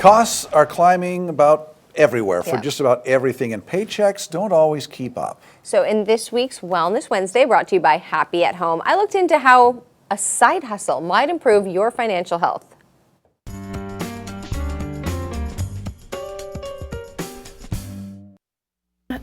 Costs are climbing about everywhere for Yeah. just about everything, and paychecks don't always keep up. So in this week's Wellness Wednesday, brought to you by Happy at Home, I looked into how a side hustle might improve your financial health.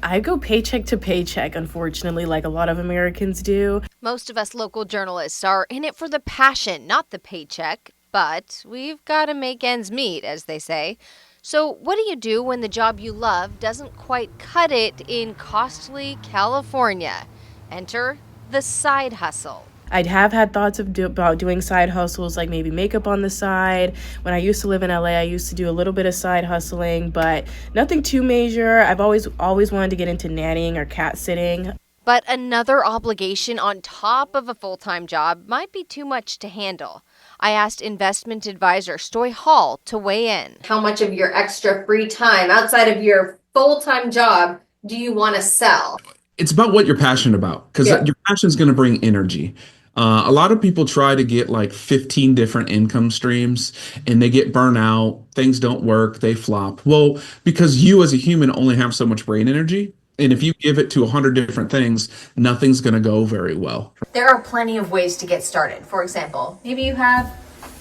I go paycheck to paycheck, unfortunately, like a lot of Americans do. Most of us local journalists are in it for the passion, not the paycheck. But we've got to make ends meet, as they say. So what do you do when the job you love doesn't quite cut it in costly California? Enter the side hustle. I'd have had thoughts about doing side hustles, like maybe makeup on the side. When I used to live in LA, I used to do a little bit of side hustling, but nothing too major. I've always wanted to get into nannying or cat sitting. But another obligation on top of a full-time job might be too much to handle. I asked investment advisor Stoy Hall to weigh in. How much of your extra free time outside of your full-time job do you want to sell? It's about what you're passionate about, because your passion is going to bring energy. A lot of people try to get like 15 different income streams and they get burnt out. Things don't work. They flop. Well, because you as a human only have so much brain energy. And if you give it to 100 different things, nothing's going to go very well. There are plenty of ways to get started. For example, maybe you have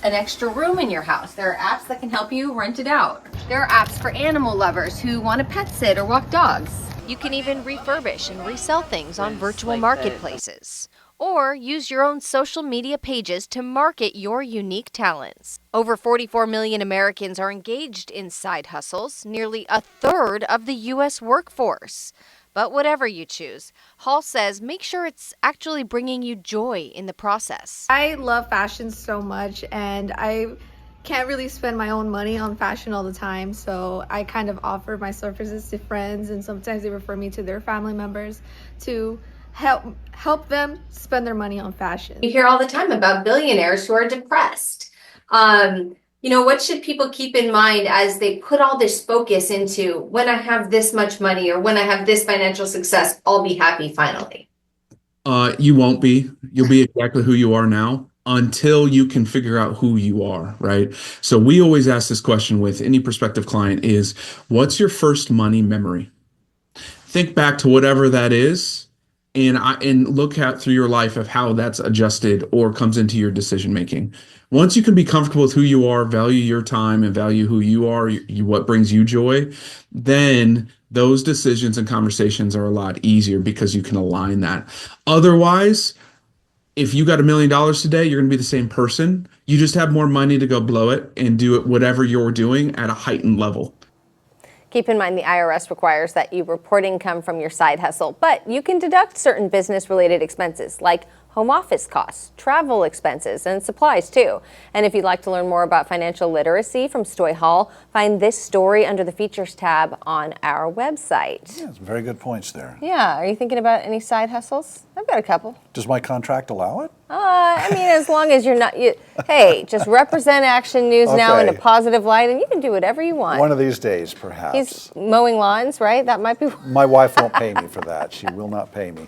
an extra room in your house. There are apps that can help you rent it out. There are apps for animal lovers who want to pet sit or walk dogs. You can even refurbish and resell things on virtual marketplaces. Or use your own social media pages to market your unique talents. Over 44 million Americans are engaged in side hustles, nearly a third of the U.S. workforce. But whatever you choose, Hall says make sure it's actually bringing you joy in the process. I love fashion so much, and I can't really spend my own money on fashion all the time, so I kind of offer my services to friends, and sometimes they refer me to their family members to help them spend their money on fashion. You hear all the time about billionaires who are depressed. What should people keep in mind as they put all this focus into when I have this much money or when I have this financial success, I'll be happy finally? You won't be. You'll be exactly who you are now until you can figure out who you are, right? So we always ask this question with any prospective client is, what's your first money memory? Think back to whatever that is and look at through your life of how that's adjusted or comes into your decision making. Once you can be comfortable with who you are, value your time and value who you are, what brings you joy, then those decisions and conversations are a lot easier because you can align that. Otherwise, if you got $1 million today, you're going to be the same person. You just have more money to go blow it and do it whatever you're doing at a heightened level. Keep in mind the IRS requires that you report income from your side hustle, but you can deduct certain business-related expenses like home office costs, travel expenses, and supplies too. And if you'd like to learn more about financial literacy from Stoy Hall, find this story under the features tab on our website. Yeah, some very good points there. Yeah, are you thinking about any side hustles? I've got a couple. Does my contract allow it? As long as you're not, hey, just represent Action News now in a positive light, and you can do whatever you want. One of these days, perhaps. He's mowing lawns, right? That might be. My wife won't pay me for that. She will not pay me.